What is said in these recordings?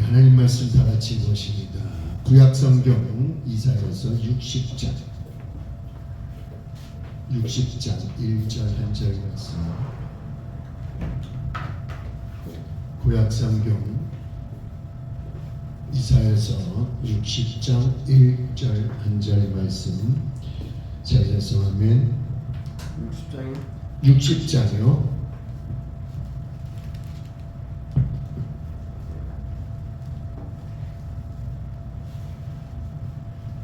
하나님 말씀 다 같이 보십니다. 구약성경 이사야서 60장 1절 한 절 말씀. 구약성경 이사야서 60장 1절 한 절 말씀 찾아서 하면 60장이요.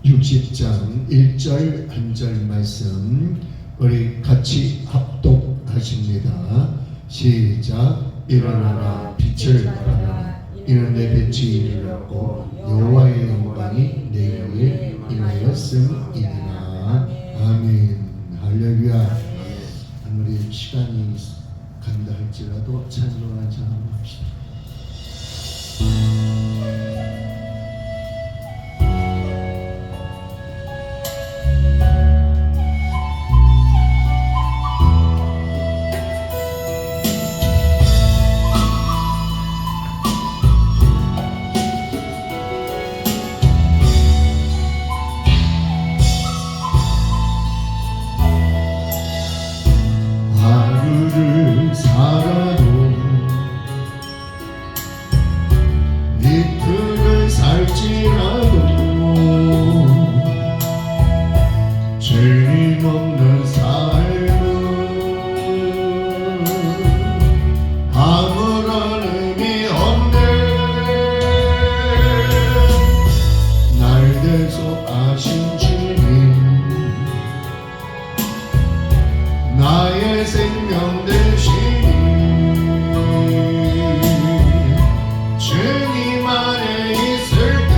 60장 1절 한 절 말씀 우리 같이 합독하십니다. 시작. 일어나라 빛을 발하라. 이는 내 빛이 이르렀고 여호와의 영광이 내 위에 임하였음이니라. 아멘. 할렐루야. 아무리 시간이 간다 할지라도 찬송한 자음 합시다. 하루를 살아도 이틀을 살지라도 죄인 없는 삶은 아무런 의미 없네. 날 대속하신 주님 나의 생명 되시니 주님 안에 있을 때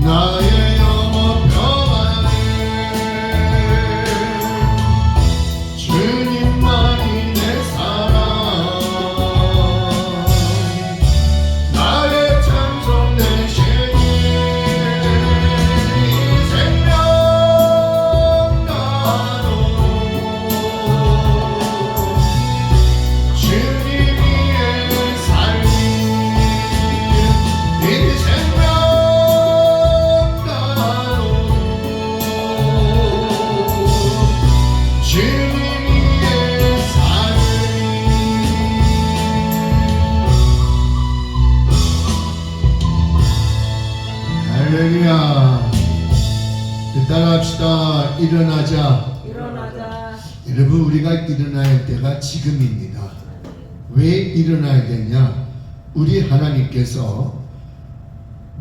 나의 영혼 평안해. 주님만이 내 사랑 나의 찬송 되시니 생명 할렐루야. 따라합시다. 일어나자. 여러분 우리가 일어나야 할 때가 지금입니다. 왜 일어나야 되냐? 우리 하나님께서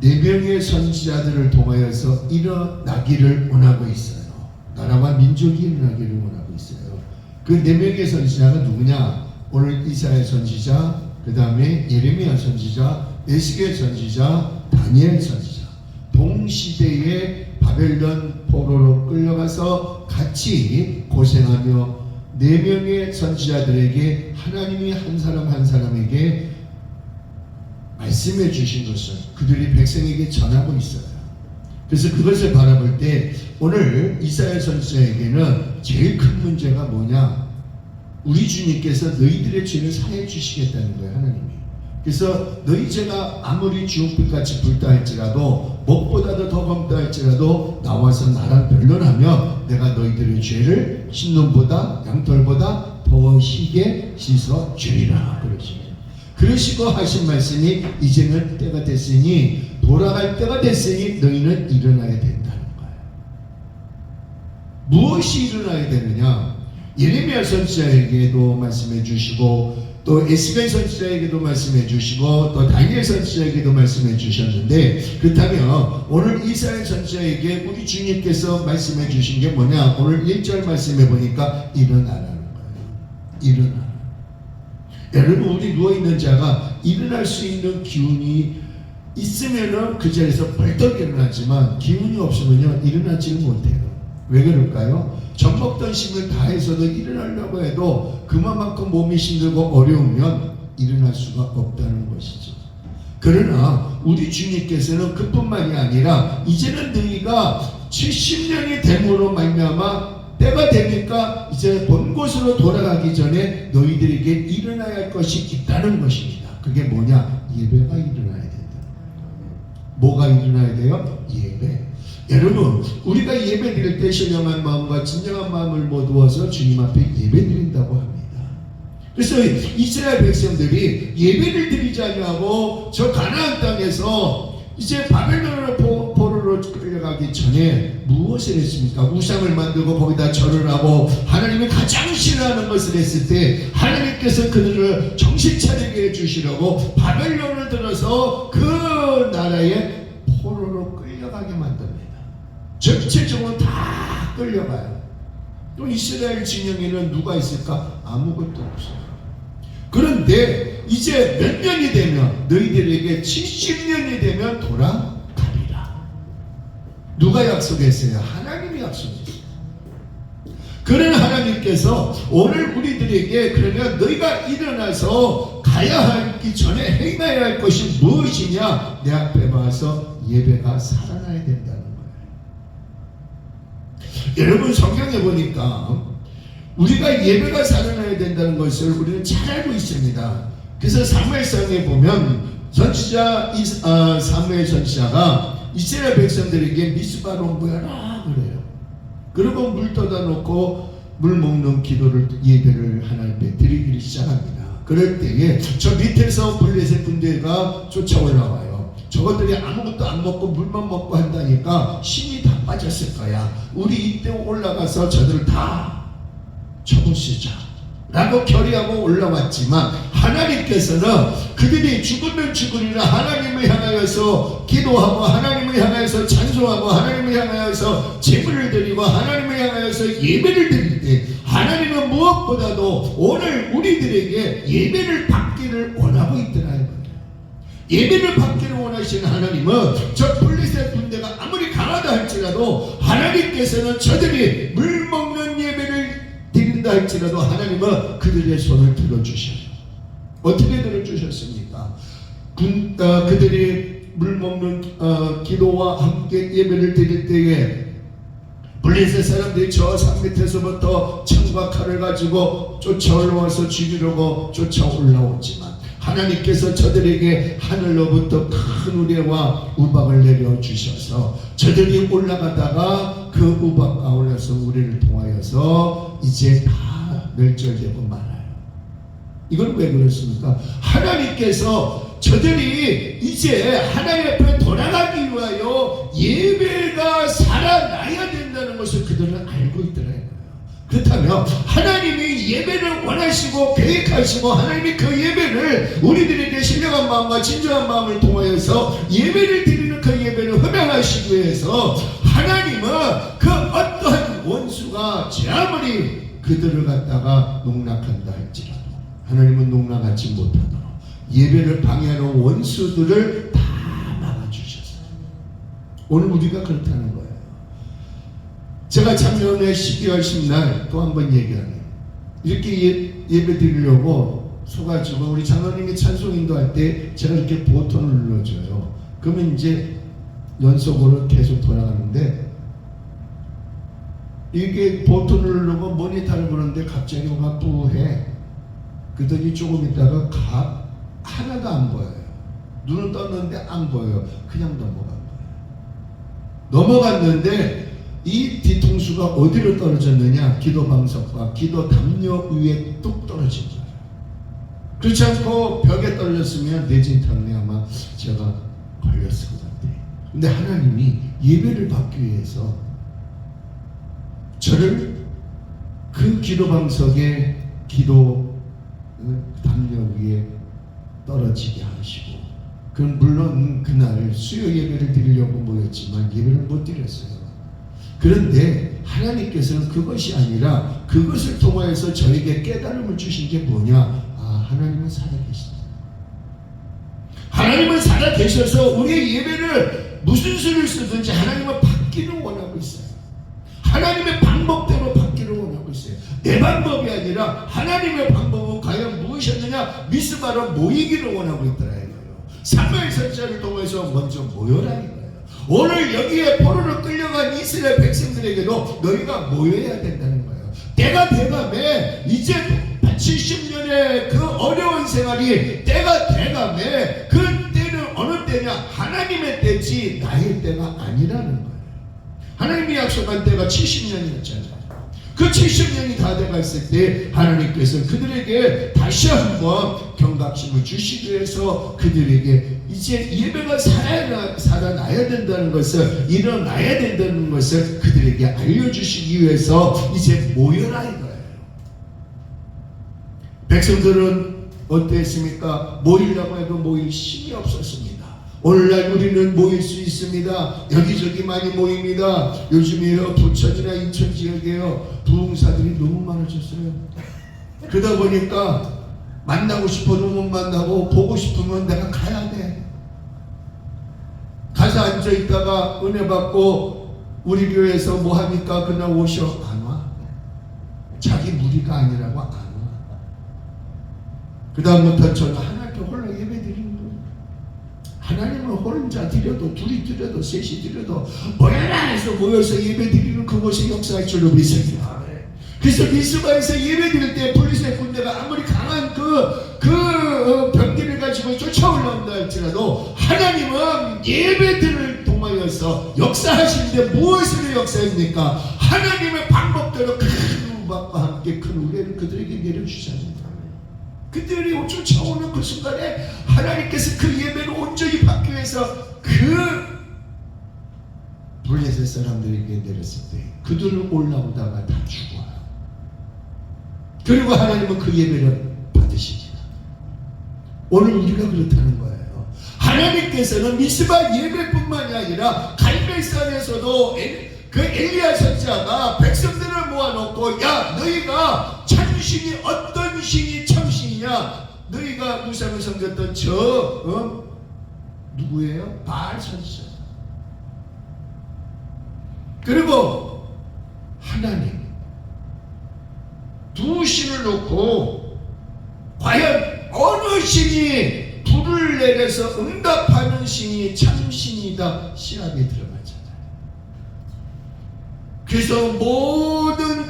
4명의 선지자들을 통하여서 일어나기를 원하고 있어요. 나라와 민족이 일어나기를 원하고 있어요. 그 4명의 선지자가 누구냐? 오늘 이사야 선지자, 그 다음에 예레미야 선지자, 에스겔 선지자, 다니엘 선지자. 동시대에 바벨론 포로로 끌려가서 같이 고생하며 4명의 선지자들에게 하나님이 한 사람 한 사람에게 말씀해 주신 것을 그들이 백성에게 전하고 있어요. 그래서 그것을 바라볼 때 오늘 이사야 선지자에게는 제일 큰 문제가 뭐냐? 우리 주님께서 너희들의 죄를 사해 주시겠다는 거예요. 하나님이. 그래서 너희 죄가 아무리 주홍빛같이 붉다 할지라도 목보다도 더 검다 할지라도 나와서 나랑 변론하며 내가 너희들의 죄를 흰눈보다 양털보다 더 희게 씻어 주리라. 그러시고 하신 말씀이 이제는 때가 됐으니 돌아갈 때가 됐으니 너희는 일어나야 된다는 거예요. 무엇이 일어나야 되느냐? 예레미야 선지자에게도 말씀해 주시고 또 에스겔 선지자에게도 말씀해 주시고 또 다니엘 선지자에게도 말씀해 주셨는데, 그렇다면 오늘 이사야 선지자에게 우리 주님께서 말씀해 주신 게 뭐냐? 오늘 1절 말씀해 보니까 일어나라는 거예요. 일어나. 여러분 우리 누워있는 자가 일어날 수 있는 기운이 있으면은 그 자리에서 벌떡 일어나지만 기운이 없으면요 일어나지를 못해요. 왜 그럴까요? 젖 먹던 힘을 다해서도 일어나려고 해도 그만큼 몸이 힘들고 어려우면 일어날 수가 없다는 것이죠. 그러나 우리 주님께서는 그뿐만이 아니라 이제는 너희가 70년이 됨으로 말미암아 때가 되니까 이제 본 곳으로 돌아가기 전에 너희들에게 일어나야 할 것이 있다는 것입니다. 그게 뭐냐? 예배가 일어나야 된다. 뭐가 일어나야 돼요? 예배. 여러분, 우리가 예배 드릴 때 신령한 마음과 진정한 마음을 모두어서 주님 앞에 예배 드린다고 합니다. 그래서 이스라엘 백성들이 예배를 드리지 않냐고 저 가나안 땅에서 이제 바벨론으로 포로로 끌려가기 전에 무엇을 했습니까? 우상을 만들고 거기다 절을 하고 하나님이 가장 싫어하는 것을 했을 때 하나님께서 그들을 정신 차리게 해주시려고 바벨론을 들어서 그 나라에 포로로 끌려가게 만듭니다. 전체적으로 다 끌려가요. 또 이스라엘 진영에는 누가 있을까? 아무것도 없어요. 그런데 이제 몇 년이 되면 너희들에게 70년이 되면 돌아가리라. 누가 약속했어요? 하나님이 약속했어요. 그런 하나님께서 오늘 우리들에게 그러면 너희가 일어나서 가야 하기 전에 행해야 할 것이 무엇이냐? 내 앞에 와서 예배가 살아나야 된다는 거예요. 여러분, 성경에 보니까 우리가 예배가 살아나야 된다는 것을 우리는 잘 알고 있습니다. 그래서 사무엘상에 보면 선지자 사무엘 선지자가 이스라엘 백성들에게 미스바로 모여라 그래요. 그리고 물 떠다 놓고 물 먹는 기도를 예배를 하나님께 드리기 시작합니다. 그럴 때에 저 밑에서 블레셋 군대가 쫓아 올라와요. 저것들이 아무것도 안 먹고 물만 먹고 한다니까 힘이 다 빠졌을 거야. 우리 이때 올라가서 저들을 다 쳐부수자 라고 결의하고 올라왔지만 하나님께서는 그들이 죽으면 죽으리라 하나님을 향하여서 기도하고 하나님을 향하여서 찬송하고 하나님을 향하여서 제물을 드리고 하나님을 향하여서 예배를 드릴 때 하나님은 무엇보다도 오늘 우리들에게 예배를 받기를 원하고 있더라고요. 예배를 받기를 원하시는 하나님은 저 블레셋 군대가 아무리 강하다 할지라도 하나님께서는 저들이 물 먹는 예배를 드린다 할지라도 하나님은 그들의 손을 들어주셔요. 어떻게 들어주셨습니까? 그들이 물 먹는 기도와 함께 예배를 드릴 때에 블레셋 사람들이 저 산 밑에서부터 창과 칼을 가지고 쫓아 올라와서 죽이려고 쫓아 올라오지만 하나님께서 저들에게 하늘로부터 큰 우레와 우박을 내려주셔서 저들이 올라가다가 그 우박 가운데서 우리를 통하여서 이제 다 멸절되고 말아요. 이건 왜 그렇습니까? 하나님께서 저들이 이제 하나님 앞에 돌아가기 위하여 예배가 살아나야 된다는 것을 그들은 알고 있더라고요. 그렇다면 하나님이 예배를 원하시고 계획하시고 하나님이 그 예배를 우리들에게 신령한 마음과 진정한 마음을 통하여서 예배를 드리는 그 예배를 흠양하시기 위해서 하나님은 그 어떠한 원수가 제 아무리 그들을 갖다가 농락한다 할지라도 하나님은 농락하지 못하도록 예배를 방해하는 원수들을 다 막아주셨어요. 오늘 우리가 그렇다는 거예요. 제가 작년에 12월 10날 또 한 번 얘기하네요. 이렇게 예배 드리려고 서가지고 우리 장로님이 찬송 인도할 때 제가 이렇게 버튼을 눌러줘요. 그러면 이제 연속으로 계속 돌아가는데 이게 버튼을 누르고 모니터를 보는데 갑자기 막 뿌해. 그러더니 조금 있다가 하나도 안 보여요. 눈은 떴는데 안 보여요. 그냥 넘어간 거예요. 넘어갔는데 이 뒤통수가 어디로 떨어졌느냐? 기도 방석과 기도 담요 위에 뚝 떨어진 거예요. 그렇지 않고 벽에 떨어졌으면 내진탕에 아마 제가 걸렸을 것 같아요. 근데 하나님이 예배를 받기 위해서 저를 그 기도 방석에 기도 담요 위에 떨어지게 하시고, 그럼 물론 그날 수요 예배를 드리려고 모였지만 예배를 못 드렸어요. 그런데 하나님께서는 그것이 아니라 그것을 통하여서 저에게 깨달음을 주신 게 뭐냐? 하나님은 살아계십니다. 하나님은 살아계셔서 우리의 예배를 무슨 수를 쓰든지 하나님은 받기를 원하고 있어요. 하나님의 방법대로 받기를 원하고 있어요. 내 방법이 아니라 하나님의 방법은 과연 무엇이었느냐? 미스바로 모이기를 원하고 있더라고요. 사무엘 선지자를 통해서 먼저 모여라 이거예요. 오늘 여기에 포로로 끌려간 이스라엘 백성들에게도 너희가 모여야 된다는 때가 돼가매 이제 70년의 그 어려운 생활이 때가 돼가매 그 때는 어느 때냐? 하나님의 때지 나의 때가 아니라는 거예요. 하나님이 약속한 때가 70년이었잖아요. 그 70년이 다 돼갔을 때 하나님께서 그들에게 다시 한번 경각심을 주시기 위해서 그들에게 이제 예배가 살아나야 된다는 것을, 일어나야 된다는 것을 그들에게 알려주시기 위해서 이제 모여라 이거예요. 백성들은 어땠습니까? 모이려고 해도 모일 힘이 없었습니다. 오늘날 우리는 모일 수 있습니다. 여기저기 많이 모입니다. 요즘에 부천이나 인천 지역에요 부흥사들이 너무 많아졌어요. 그러다 보니까 만나고 싶어도 못 만나고 보고 싶으면 내가 가야 돼. 가서 앉아있다가 은혜 받고 우리 교회에서 뭐 하니까 그날 오셔. 안 와. 자기 무리가 아니라고 안 와. 그 다음부터 저는 하나님께 홀로 예배 드리는 거예요. 하나님을 혼자 드려도 둘이 드려도 셋이 드려도 모여라 해서 모여서 예배 드리는 그것이 역사할 줄로 믿습니다. 그래서 미스바에서 예배 드릴 때 블리스의 군대가 아무리 강한 병기를 가지고 쫓아올라온다 할지라도 하나님은 예배들을 통하여서 역사하시는데 무엇으로 역사합니까? 하나님의 방법대로 큰 음악과 함께 큰 우레를 그들에게 내려주셨습니다. 그들이 쫓아오는 그 순간에 하나님께서 그 예배를 온전히 받기 위해서 그 블레셋 사람들에게 내렸을 때 그들은 올라오다가 다 죽어요. 그리고 하나님은 그 예배를 받으십니다. 오늘 우리가 그렇다는 거예요. 하나님께서는 미스바 예배뿐만이 아니라 갈멜산에서도 그 엘리야 선지자가 백성들을 모아놓고 야 너희가 참신이 어떤 신이 참신이냐, 너희가 무상을 섬겼던 누구예요? 바알 선지자. 그리고 하나님 두 신을 놓고 과연 어느 신이 불을 내려서 응답하는 신이 참신이다 시합에 들어가잖아요. 그래서 모든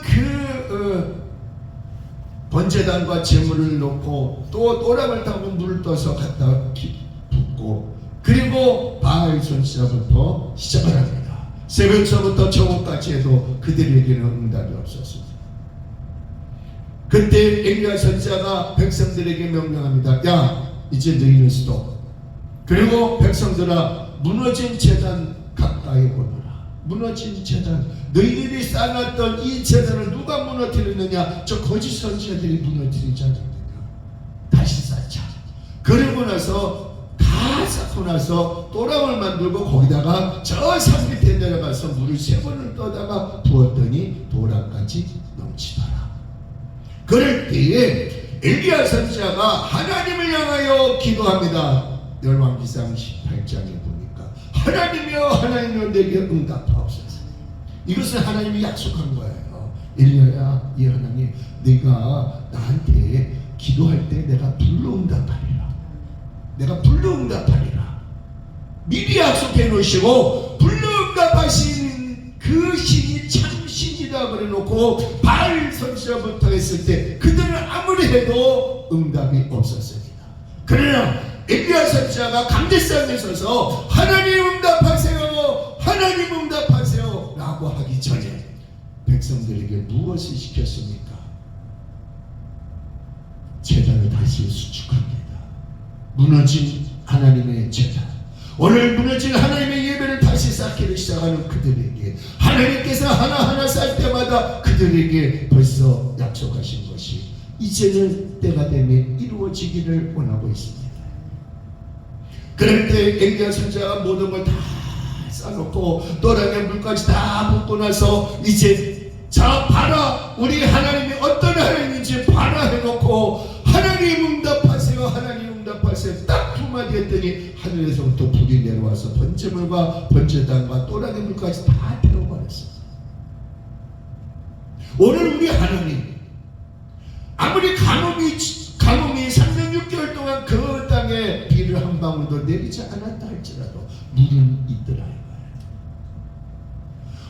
번제단과 제물을 놓고 또 또랑을 타고 물을 떠서 갖다 붓고 그리고 바알 선지자부터 시작을 합니다. 새벽서부터 저녁까지 해도 그들에게는 응답이 없었습니다. 그때 엘리야 선지자가 백성들에게 명령합니다. 야 이제 너희는 스톱. 그리고 백성들아 무너진 제단 가까이 오너라. 무너진 제단, 너희들이 쌓아놨던 이 제단을 누가 무너뜨렸느냐? 저 거짓 선지자들이 무너뜨리지 않았느냐? 다시 쌓자. 그러고 나서 다 쌓고 나서 또랑을 만들고 거기다가 저 산 밑에 내려가서 물을 3번을 떠다가 부었더니 도랑까지 넘치더라. 그럴 때에 엘리야 선지자가 하나님을 향하여 기도합니다. 열왕기상 18장에 보니까 하나님이여 하나님이여 내게 응답하옵소서. 이것은 하나님이 약속한 거예요. 엘리야야 이 하나님 네가 나한테 기도할 때 내가 불로 응답하리라. 내가 불로 응답하리라. 미리 약속해 놓으시고 불로 응답하신 그 신이 참신이다 그래 놓고 바알 선지자부터 했을 때 그들은 아무리 해도 응답이 없었습니다. 그러나 엘리야 선지자가 감대산에 서서 하나님 응답하세요, 하나님 응답하세요 라고 하기 전에 백성들에게 무엇을 시켰습니까? 제단을 다시 수축합니다. 무너진 하나님의 제단, 오늘 무너진 하나님의 예배를 다시 쌓기를 시작하는 그들에게 하나님께서 하나하나 쌓을 때마다 그들에게 벌써 약속하신 것이 이제는 때가 되면 이루어지기를 원하고 있습니다. 그럴 때 엘리야 선지자가 모든 걸 다 쌓아놓고 또랑의 물까지 다 붓고 나서 이제 자 봐라 우리 하나님이 어떤 하나님인지 봐라 해놓고 하나님 응답하세요, 하나님 응답하세요 딱 두 마디 했더니 하늘에서부터 불이 내려와서 번제물과 번제단과 또랑의 물까지 다 태워버렸어요. 오늘 우리 하나님 아무리 가뭄이 3년 6개월 동안 그 땅에 비를 한 방울도 내리지 않았다 할지라도 물은 있더라.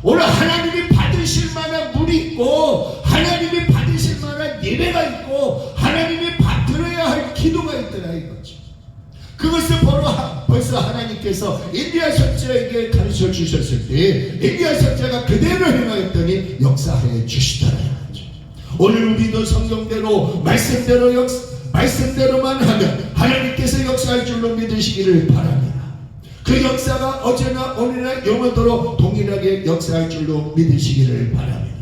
오늘 하나님이 받으신 받으실 만한 물이 있고 하나님이 받으실 만한 예배가 있고 하나님이 받들어야 할 기도가 있더라 이거죠. 그것을 벌써 하나님께서 엘리야 선지자에게 가르쳐 주셨을 때 엘리야 선지자가 그대로 행하였더니 역사해 주시더라 이거죠. 오늘 우리도 성경대로 말씀대로만 하면 하나님께서 역사할 줄로 믿으시기를 바랍니다. 그 역사가 어제나 오늘이나 영원토록 동일하게 역사할 줄로 믿으시기를 바랍니다.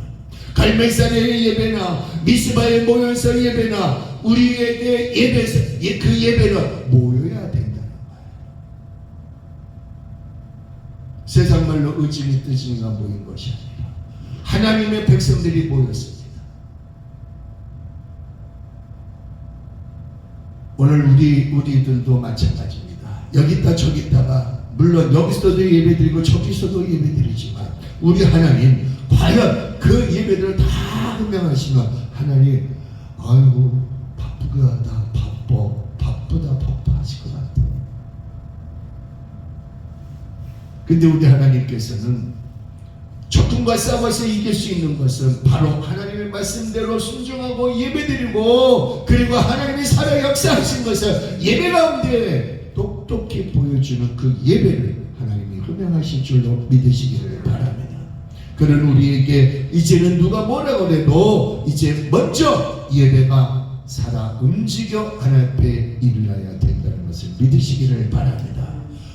갈멜산의 예배나 미스바에 모여서 예배나 우리에게 그 예배는 모여야 된다는 거예요. 세상 말로 의진이 뜨지니가 모인 것이 아니라 하나님의 백성들이 모였습니다. 오늘 우리들도 마찬가지입니다. 여기 있다 저기 있다가 물론 여기서도 예배드리고 저기서도 예배드리지만 우리 하나님 과연 그 예배들을 다 분명하시면 하나님 아이고 바쁘다 바빠 하실 것 같아요. 근데 우리 하나님께서는 적군과 싸워서 이길 수 있는 것은 바로 하나님의 말씀대로 순종하고 예배드리고 그리고 하나님이 살아 역사하신 것을 예배 가운데 똑똑히 보여주는 그 예배를 하나님이 흠명하신 줄로 믿으시기를 바랍니다. 그런 우리에게 이제는 누가 뭐라고 해도 이제 먼저 예배가 살아 움직여 하나님 앞에 일어나야 된다는 것을 믿으시기를 바랍니다.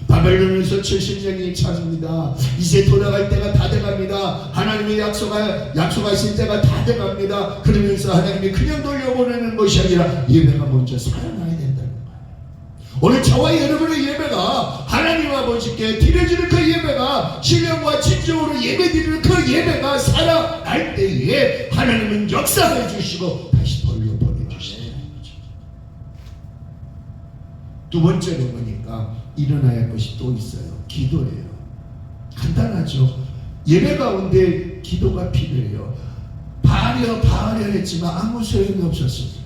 바벨론에서 70년이 차입니다. 이제 돌아갈 때가 다 돼갑니다. 하나님의 약속하신 때가 다 돼갑니다. 그러면서 하나님이 그냥 돌려보내는 것이 아니라 예배가 먼저 살아나야 된다는 거예요. 오늘 저와 여러분의 예배가 하나님 아버지께 드려지는 그 예배가 신령과 진정으로 예배드리는 그 예배가 살아날 때에 하나님은 역사해 주시고 다시 돌려보내주시는 거죠. 두 번째로 보니까 일어나야 할 것이 또 있어요. 기도예요. 간단하죠. 예배 가운데 기도가 필요해요. 바하려 했지만 아무 소용이 없었습니다.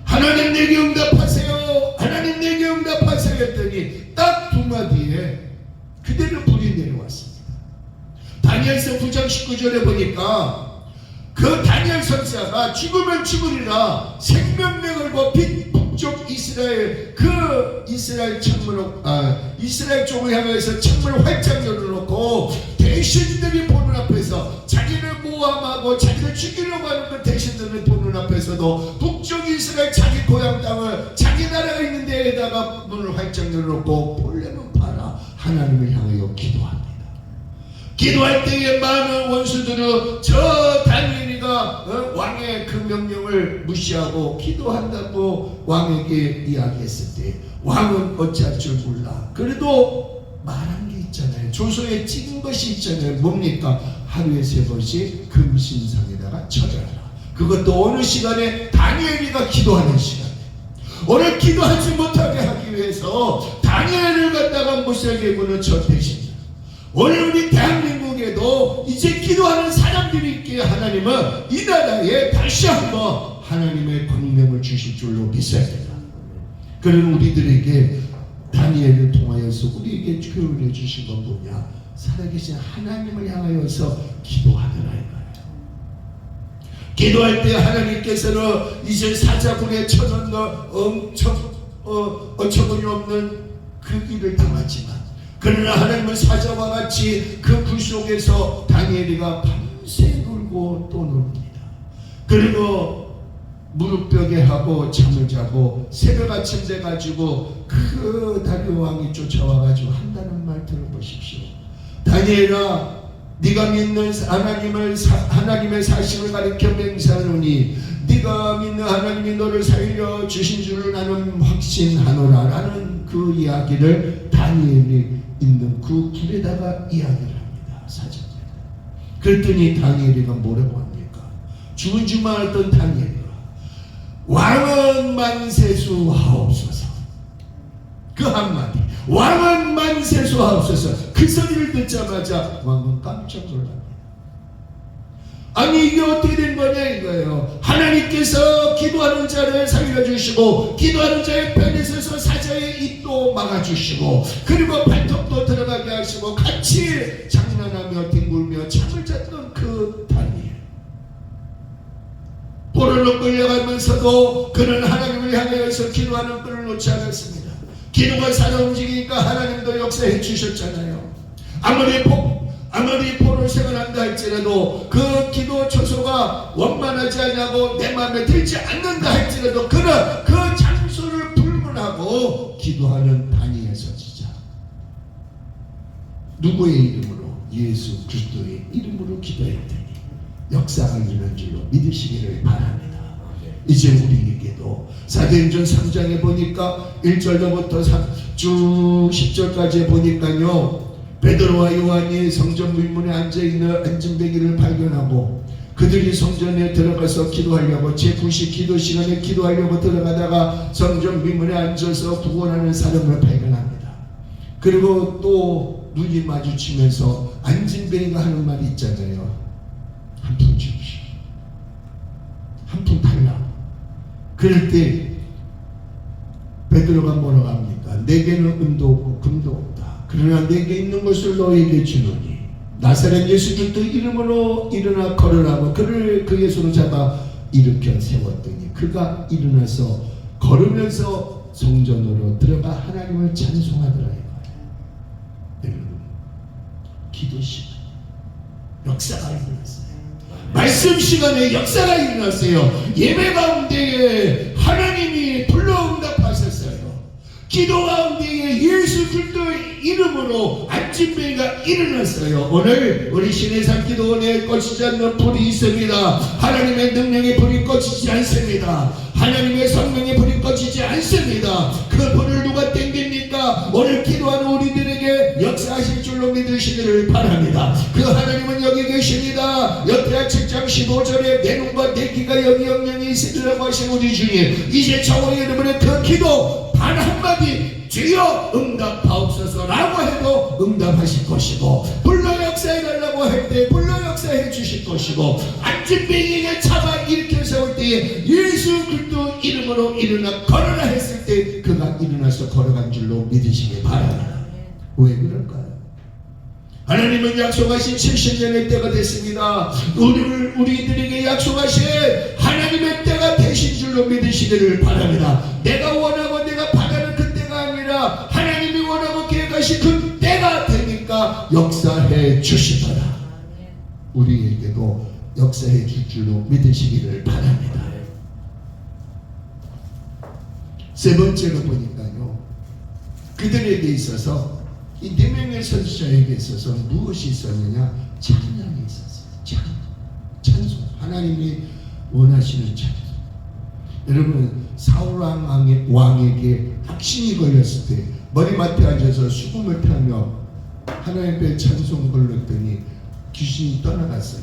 하나님 내게 응답하세요. 하나님 내게 응답하세요 했더니 딱 두 마디에 그대로 불이 내려왔습니다. 다니엘서 9장 19절에 보니까 그 다니엘 선지자가 죽으면 죽으리라 생명력을 법힌 북쪽 이스라엘 그 이스라엘 쪽을 향해서 창문을 활짝 열어놓고 대신들이 보는 앞에서 자기를 모함하고 자기를 죽이려고 하는 그 대신들을 보는 앞에서도 북쪽 이스라엘 자기 고향 땅을 자기 나라가 있는 데에다가 문을 활짝 열어놓고 볼래면 봐라 하나님을 향하여 기도합니다. 기도할 때에 많은 원수들은 저 다니엘이가 왕의 그 명령을 무시하고 기도한다고 왕에게 이야기했을 때 왕은 어찌할 줄 몰라. 그래도 말한 게 있잖아요. 조서에 찍은 것이 있잖아요. 뭡니까? 하루에 3번씩 금신상에다가 절하라. 그것도 어느 시간에 다니엘이가 기도하는 시간에 오늘 기도하지 못하게 하기 위해서 다니엘을 갖다가 못살게 보는 저 대신 오늘 우리 대한민국에도 이제 기도하는 사람들이 있기에 하나님은 이 나라에 다시 한번 하나님의 광명을 주실 줄로 믿어야 된다. 그런 우리들에게 다니엘을 통하여서 우리에게 교훈해 주신 건 뭐냐? 살아계신 하나님을 향하여서 기도하더라 이거예요. 기도할 때 하나님께서는 이제 사자굴에 쳐넣는 어처구니 없는 그 일을 당하지만 그러나 하나님은 사자와 같이 그 불 속에서 다니엘이가 밤새 놀고 또 놉니다. 그리고 무릎벽에 하고 잠을 자고 새벽 아침 돼가지고 그 다리오 왕이 쫓아와가지고 한다는 말 들어보십시오. 다니엘아 네가 믿는 하나님의 사심을 가리켜 맹세하노니 네가 믿는 하나님이 너를 살려주신 줄을 나는 확신하노라 라는 그 이야기를 다니엘이 있는 그 길에다가 이야기를 합니다. 사전에. 그랬더니 다니엘이가 뭐라고 합니까? 죽은 줄만 알던 다니엘이가 왕은 만세수하옵소서. 그 한마디 왕은 만세수하옵소서. 그 소리를 듣자마자 왕은 깜짝 놀랍니다. 아니 이게 어떻게 된 거냐 이거예요. 하나님께서 기도하는 자를 살려주시고 기도하는 자의 편에 서서 사자의 입도 막아주시고 그리고 발톱도 들어가게 하시고 같이 장난하며 뒹굴며 잠을 잤던 그 다니엘. 포로로 끌려가면서도 그는 하나님을 향하여서 기도하는 끈을 놓지 않았습니다. 기도가 살아 움직이니까 하나님도 역사해 주셨잖아요. 아무리 포로 생활한다 할지라도 그 기도 처소가 원만하지 않냐고 내 마음에 들지 않는다 할지라도 그는 그 장소를 불문하고 기도하는 다니엘 선지자. 누구의 이름으로? 예수 그리스도의 이름으로 기도했더니 역사가 일어난 줄로 믿으시기를 바랍니다. 이제 우리에게도 사도행전 3장에 보니까 1절부터 쭉 10절까지 보니까요, 베드로와 요한이 성전 문문에 앉아있는 안진뱅이를 발견하고 그들이 성전에 들어가서 기도하려고 제9시 기도 시간에 기도하려고 들어가다가 성전 문문에 앉아서 구원하는 사람을 발견합니다. 그리고 또 눈이 마주치면서 안진뱅이가 하는 말이 있잖아요. 한 푼 주십시오. 한 푼 달라. 그럴 때 베드로가 뭐라고 합니까? 내게는 은도 없고 금도 없다. 그러나 내게 있는 것을 너에게 주노니 나사렛 예수 그리스도 이름으로 일어나 걸으라고 그를 그의 손을 잡아 일으켜 세웠더니 그가 일어나서 걸으면서 성전으로 들어가 하나님을 찬송하더라 이거예요. 여러분, 기도 시간 역사가 일어났어요. 말씀 시간에 역사가 일어났어요. 예배 가운데에 하나님이 불러 응답하셨어요. 기도 가운데에 예수 그리스도의 이름으로 안진뱅이가 일어났어요. 오늘 우리 신해산 기도원에 꺼지지 않는 불이 있습니다. 하나님의 능력의 불이 꺼지지 않습니다. 하나님의 성령의 불이 꺼지지 않습니다. 그 불을 누가 땡깁니까? 오늘 기도하는 우리들에게 역사하실 줄로 믿으시기를 바랍니다. 그 하나님은 여기 계십니다. 여태야 7장 15절에 내 눈과 내 귀가 여기 영향이 있으리라고 하신 우리 주님, 이제 저와 여러분의 그 기도 단 한마디 주여 응답하옵소서 라고 해도 응답하실 것이고, 불러 역사해달라고 할 때 불러 역사해 주실 것이고, 안진뱅이에게 잡아 일으켜 세울 때에 예수 그리스도 이름으로 일어나 걸어라 했을 때 그가 일어나서 걸어간 줄로 믿으시기 바랍니다. 왜 그럴까요? 하나님은 약속하신 70년의 때가 됐습니다. 우리들에게 약속하신 하나님의 때가 되신 줄로 믿으시기를 바랍니다. 내가 원하고 내가 바라는 그 때가 아니라 하나님이 원하고 계획하신 그 때가 되니까 역사해 주시더라. 우리에게도 역사해 줄 줄로 믿으시기를 바랍니다. 세 번째로 보니까요, 그들에게 있어서 이 4명의 선지자에게 있어서 무엇이 있었느냐? 찬양이 있었어요. 찬송. 하나님이 원하시는 찬송. 여러분, 사울 왕에게 확신이 걸렸을 때 머리맡에 앉아서 수금을 타며 하나님 앞에 찬송을 불렀더니 귀신이 떠나갔어요.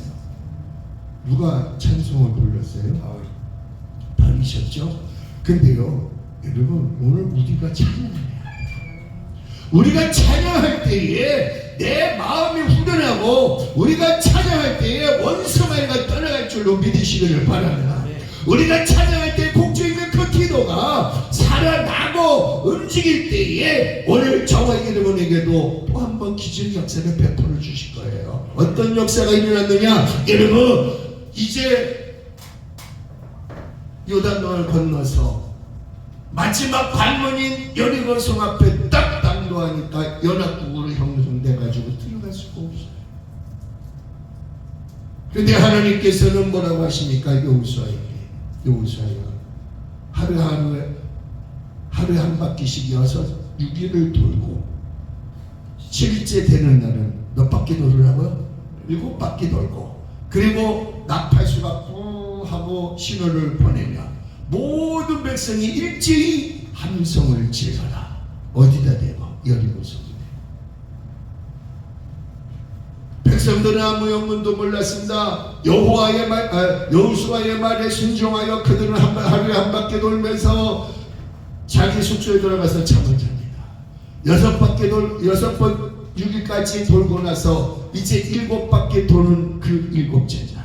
누가 찬송을 불렀어요? 다윗이셨죠? 근데요, 여러분, 오늘 우리가 찬양해요. 우리가 찬양할 때에 내 마음이 후련하고 우리가 찬양할 때에 원수마귀가 떠나갈 줄로 믿으시기를 바랍니다. 우리가 찬양할 때 곡조 있는 그 기도가 살아나고 움직일 때에 오늘 저와 여러분에게도 또 한 번 기적 역사를 베풀어 주실 거예요. 어떤 역사가 일어났느냐? 여러분, 이제 요단강을 건너서 마지막 관문인 여리고 성 앞에 딱 당도하니까 연합국으로 형성돼가지고 들어갈 수가 없어요. 그런데 하나님께서는 뭐라고 하십니까? 여호수아에게, 여호수아야, 하루에 한 바퀴씩 이어서 6일을 돌고 7일째 되는 날은 몇 바퀴 돌으라고요? 7바퀴 돌고, 그리고 나팔수가 푸 하고 신호를 보내면 모든 백성이 일제히 함성을 지르라. 어디다 대고? 여리고성에. 백성들은 아무 영문도 몰랐습니다. 여호수아의 말에 순종하여 그들은 하루에 한 바퀴 돌면서 자기 숙소에 돌아가서 잠을 잡니다. 6번 6일까지 돌고 나서 이제 7바퀴 도는 그 7째 날,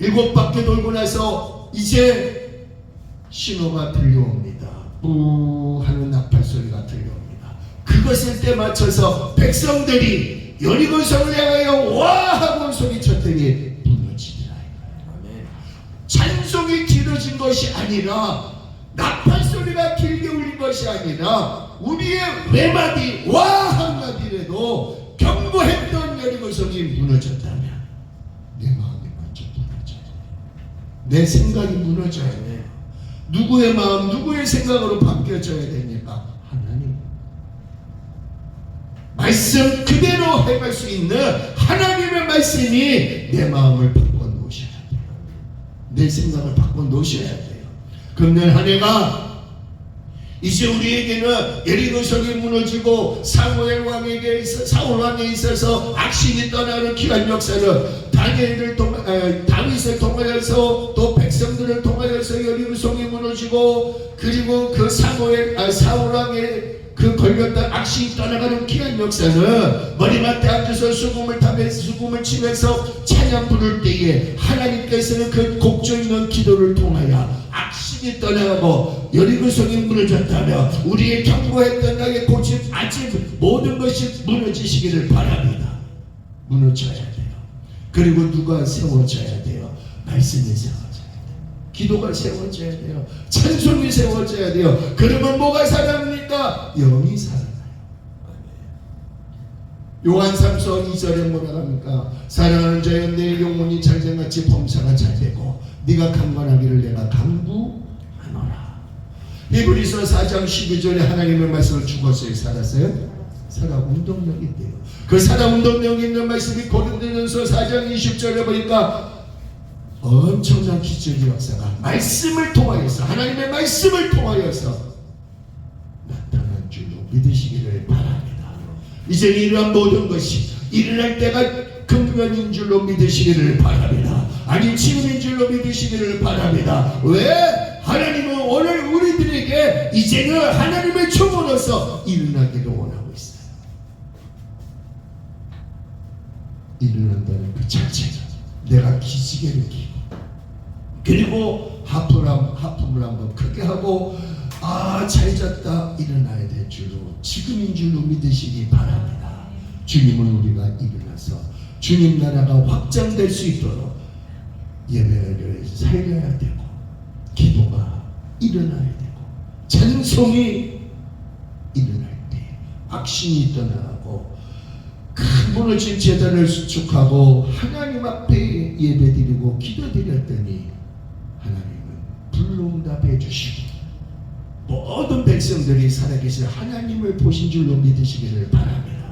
7바퀴 돌고 나서 이제 신호가 들려옵니다. 뿌 하는 나팔 소리가 들려옵니다. 그것을 때 맞춰서 백성들이 여리고성을 향하여 와 하고 소리쳤더니 무너지더라. 찬송이 길어진 것이 아니라 나팔 소리가 길게 울린 것이 아니라 우리의 외마디 와 한마디라도 경고했던 여리고성이 무너졌다면 내 마음이 먼저 무너져야 돼. 내 생각이 무너져야 돼. 누구의 마음, 누구의 생각으로 바뀌어져야 됩니까? 하나님. 말씀 그대로 해갈 수 있는 하나님의 말씀이 내 마음을 바꿔 놓으셔야 돼요. 내 생각을 바꿔 놓으셔야 돼요. 금년 한 해가 이제 우리에게는 예리고성이 무너지고 사울 왕에 있어서 악신이 떠나는 귀한 역사는 다윗을 통하여서 또 백성들을 통하여서 예리고성이 무너지고 그리고 그 사울 왕의 그 걸렸던 악신이 떠나가는 귀한 역사는 머리맡에 앉아서 수금을 치면서 찬양 부를 때에 하나님께서는 그 곡조 있는 기도를 통하여 악신이 떠나가고 여리고성이 무너졌다며 우리의 경고했던 나의 고집 아집 모든 것이 무너지시기를 바랍니다. 무너져야 돼요. 그리고 누가 세워져야 돼요? 말씀이 세워져야 돼요. 기도가 세워져야 돼요. 찬송이 세워져야 돼요. 그러면 뭐가 살아납니까? 영이 살아나요. 요한 3서 2절에 뭐라 합니까? 사랑하는 자여 내 영혼이 잘생같이 범사가 잘되고 네가 강건하기를 내가 강구하노라. 히브리서 4장 12절에 하나님의 말씀을 죽었어요? 살았어요? 살아 운동력이 있대요. 그 살아 운동력이 있는 말씀이 고린도전서 4장 20절에 보니까 엄청난 기적의 역사가 말씀을 통하여서 하나님의 말씀을 통하여서 나타난 줄로 믿으시기를 바랍니다. 이제 이러한 모든 것이 일어날 때가 금년인 줄로 믿으시기를 바랍니다. 아니 지금인 줄로 믿으시기를 바랍니다. 왜? 하나님은 오늘 우리들에게 이제는 하나님의 종으로서 일어나기를 원하고 있어요. 일어난다는 그 자체가 내가 기지개를 끼고 그리고 하품을 한번 크게 하고 잘 잤다 일어나야 될 줄로 지금인 줄로 믿으시기 바랍니다. 주님은 우리가 일어나서 주님 나라가 확장될 수 있도록 예배를 살려야 되고 기도가 일어나야 되고 찬송이 일어날 때 악신이 떠나고 큰 무너진 제단을 수축하고 하나님 앞에 예배드리고 기도드렸더니 하나님은 불응답해 주시고 모든 백성들이 살아계신 하나님을 보신 줄로 믿으시기를 바랍니다.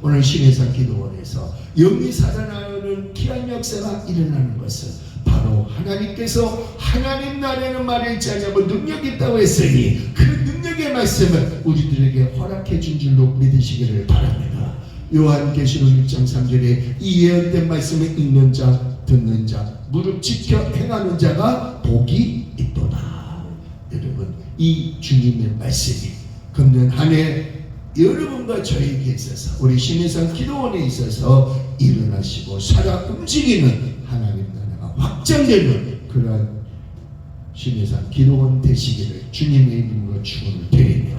오늘 신해산 기도원에서 영이 살아나는 귀한 역사가 일어나는 것은 바로 하나님께서 하나님 나라에는 말을 잃지 않냐고 능력이 있다고 했으니 그 능력의 말씀을 우리들에게 허락해 준 줄로 믿으시기를 바랍니다. 요한계시록 1장 3절에 이 예언된 말씀을 읽는 자 듣는 자 무릎 지켜 행하는 자가 복이 있도다. 여러분 이 주님의 말씀이 금년 한 해 여러분과 저에게 있어서 우리 신해산 기도원에 있어서 일어나시고 살아 움직이는 하나님 나라가 확장되는 그러한 신해산 기도원 되시기를 주님의 이름으로 축원을 드립니다.